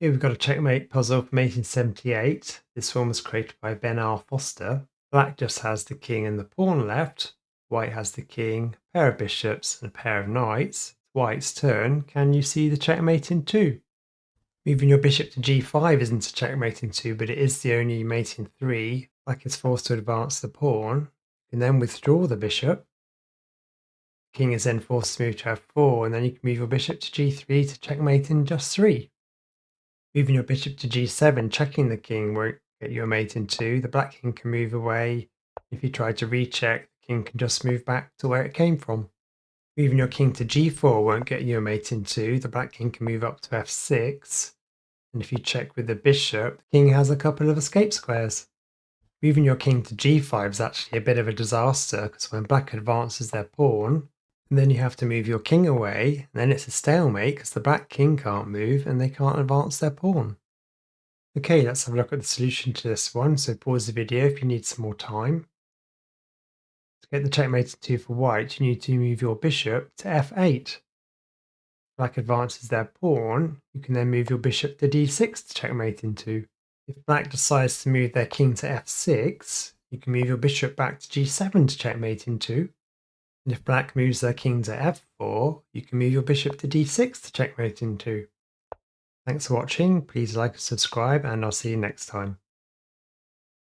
Here we've got a checkmate puzzle from 1878. This one was created by Ben R. Foster. Black just has the king and the pawn left. White has the king, a pair of bishops, and a pair of knights. White's turn. Can you see the checkmate in two? Moving your bishop to g5 isn't a checkmate in two, but it is the only mate in three. Black is forced to advance the pawn. You can then withdraw the bishop. King is then forced to move to f4, and then you can move your bishop to g3 to checkmate in just three. Moving your bishop to g7, checking the king won't get you a mate in two. The black king can move away. If you try to recheck, the king can just move back to where it came from. Moving your king to g4 won't get you a mate in two. The black king can move up to f6. And if you check with the bishop, the king has a couple of escape squares. Moving your king to g5 is actually a bit of a disaster, because when black advances their pawn, and then you have to move your king away, and then it's a stalemate because the black king can't move and they can't advance their pawn. Okay, let's have a look at the solution to this one. So pause the video if you need some more time. To get the checkmate in two for white, you need to move your bishop to f8. Black advances their pawn, you can then move your bishop to d6 to checkmate in two. If black decides to move their king to f6, you can move your bishop back to g7 to checkmate in two. And if black moves their king to f4, you can move your bishop to d6 to checkmate in two. Thanks for watching, please like and subscribe, and I'll see you next time.